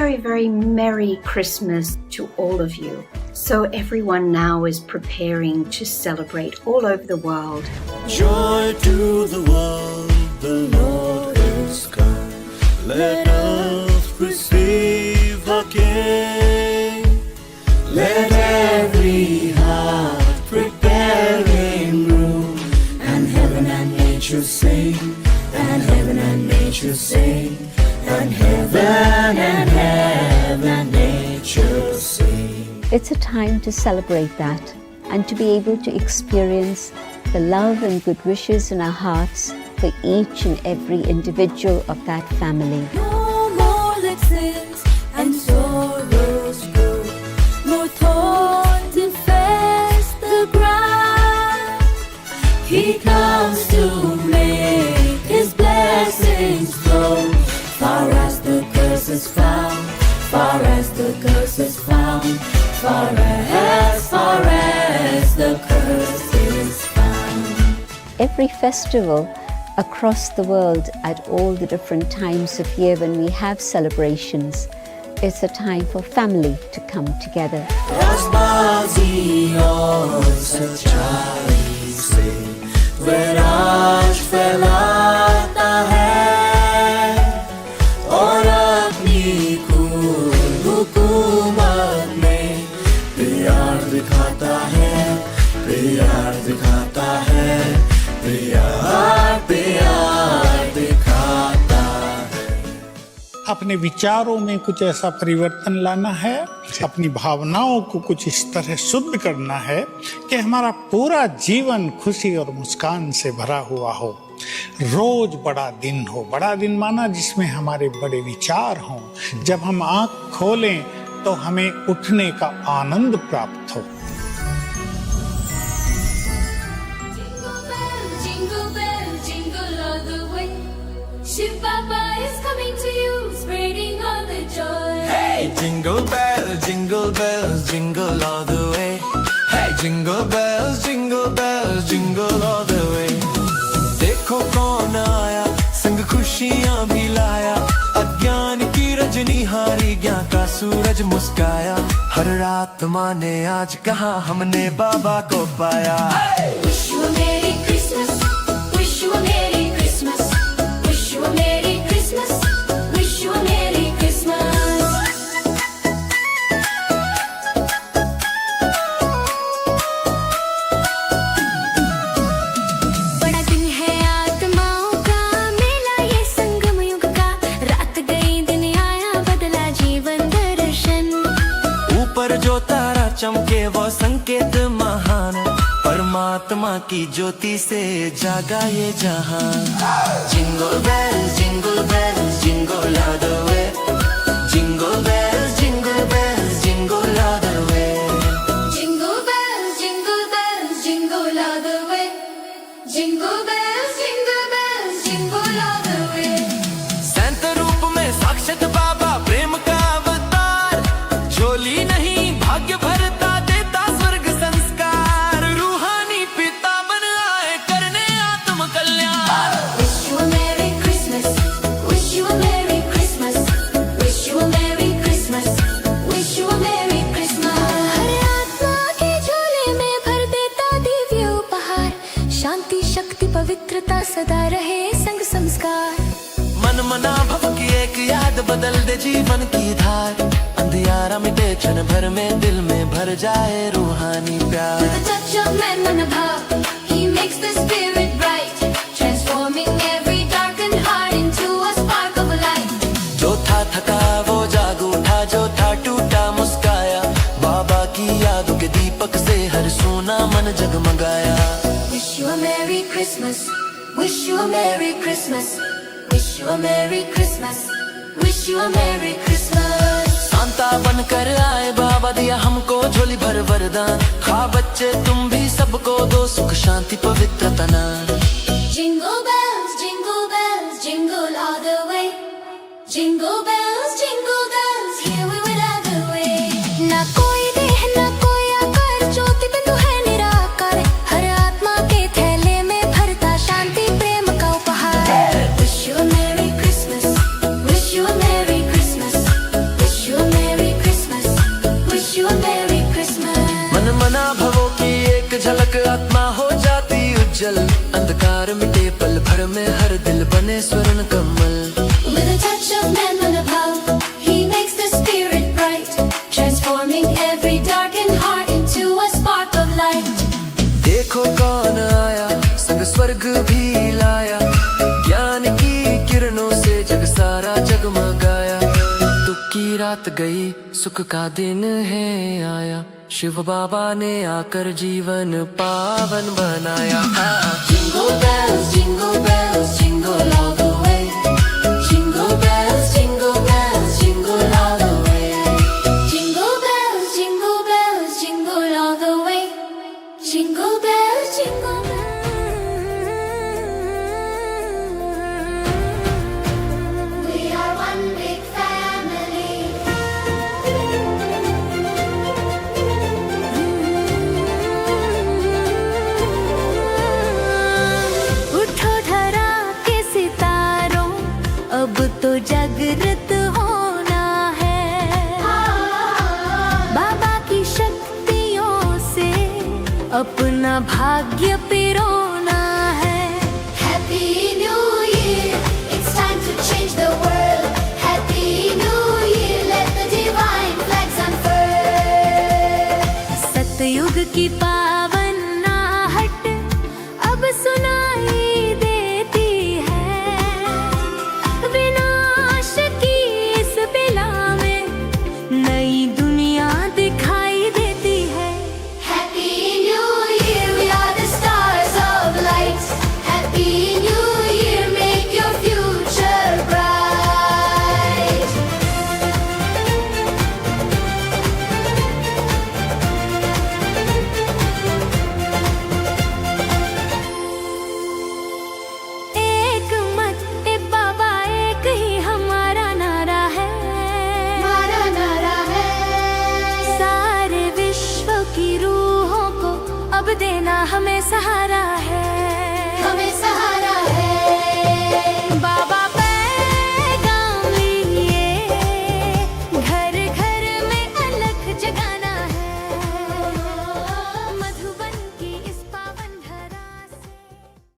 very, very Merry Christmas to all of you. So everyone now is preparing to celebrate all over the world. Joy to the world, the Lord is come. Let us receive our King. Let every heart preparing room, and heaven and nature sing, and heaven and nature sing, and heaven and nature sing. It's a time to celebrate that and to be able to experience the love and good wishes in our hearts for each and every individual of that family. No more let sins and sorrows grow, nor thorns infest the ground. He comes to make His blessings flow, far as the curse is found, far as the curse is found, far as the curse is found. Every festival across the world at all the different times of year when we have celebrations, it's a time for family to come together. राजबाजी और सच्चाई से वह राज फैलाता है और अपनी हुकूमत में प्यार दिखाता है, प्यार दिखाता है, प्यार दिखाता है। अपने विचारों में कुछ ऐसा परिवर्तन लाना है, अपनी भावनाओं को कुछ इस तरह शुद्ध करना है कि हमारा पूरा जीवन खुशी और मुस्कान से भरा हुआ हो। रोज बड़ा दिन हो, बड़ा दिन माना जिसमें हमारे बड़े विचार हों। जब हम आँख खोलें तो हमें उठने का आनंद प्राप्त हो। Jingle bell, jingle all the way. Shiv Baba is coming to you, spreading all the joy. Hey, jingle bells, jingle all the way. Hey, jingle bells, jingle all the way. देखो कौन आया, संग खुशियाँ भी लाया, अज्ञान की रजनी हारी, ज्ञान का सूरज मुस्काया। हर रात माँ ने आज कहा हमने बाबा को पाया। Wish you a Merry Christmas, wish you a Merry Christmas, wish you a Merry Christmas, wish you a Merry Christmas. बड़ा दिन है आत्माओं का, मेला ये संगम युग का, रात गई दिन आया, बदला जीवन दर्शन। ऊपर जो तारा चमके वो संकेत महान, परमात्मा की ज्योति से जागा ये जहां। Jingle bells, jingle bells, jingle all the way. Jingle bells, jingle bells, jingle all the way. Jingle bells, jingle bells, jingle all the way. Jingle bells, jingle all the way. संत रूप में साक्षात बाबा प्रेम का अवतार, झोली नहीं भाग्य भरता देता स्वर्ग संस्कार, रूहानी पिता बन आए करने आत्म कल्याण। Wish you a Merry Christmas, wish you a Merry Christmas, wish you a Merry Christmas, wish you a Merry Christmas. हर आत्मा के झोले में भर देता दिव्य उपहार, शांति शक्ति पवित्रता सदा रहे संग संस्कार। मन मना भव की एक याद बदल दे जीवन की धार, अंधियारा मिटे क्षण भर में दिल में भर जाए रूहानी प्यार। With the touch of man Manabhav, he makes the spirit bright, transforming every darkened heart into a spark of light. जो था थका वो जाग उठा, जो था टूटा मुस्काया, बाबा की यादों के दीपक से हर सोना मन जगमगाया। Wish you a Merry Christmas, wish you a Merry Christmas, wish you a Merry Christmas, wish you a Merry Christmas. Santa बन कर आए बाबा, दिया हमको झोली भर वरदान, खा बच्चे तुम भी सबको दो सुख शांति पवित्रता दान। Jingle bells, jingle all the way. Jingle bells, here we will have the way. ना कोई देह ना कोई आकार, ज्योति बिंदु है निराकार, हर आत्मा के थैले में भरता शांति प्रेम का उपहार। Wish you a Merry Christmas, wish you a Merry Christmas, wish wish you a Merry Christmas. मन मना भवों की एक झलक आत्मा हो जाती उज्जल, अंधकार मिटे पल भर में हर दिल बने स्वर्ण कमल। With a touch of man above, he makes the spirit bright, transforming every darkened heart into a spark of light. देखो कौन आया, संग स्वर्ग भी लाया, ज्ञान की किरणों से जग सारा जगमगाया। दुख की रात गई, सुख का दिन है आया, शिव बाबा ने आकर जीवन पावन बनाया। Jingle bells, jingle bells, jingle all the way. Jingle bells, jingle bells, jingle all the way. Jingle bells, jingle bells, jingle all the way. Jingle bells, jingle bells. We are one big family. उठो धरा के सितारों, अब तो जागृत होना है। बाबा की शक्तियों से अपना भाग्य पिरोना है। Happy New Year, it's time to change the world. Happy New Year, let the divine flags unfurl. सतयुग की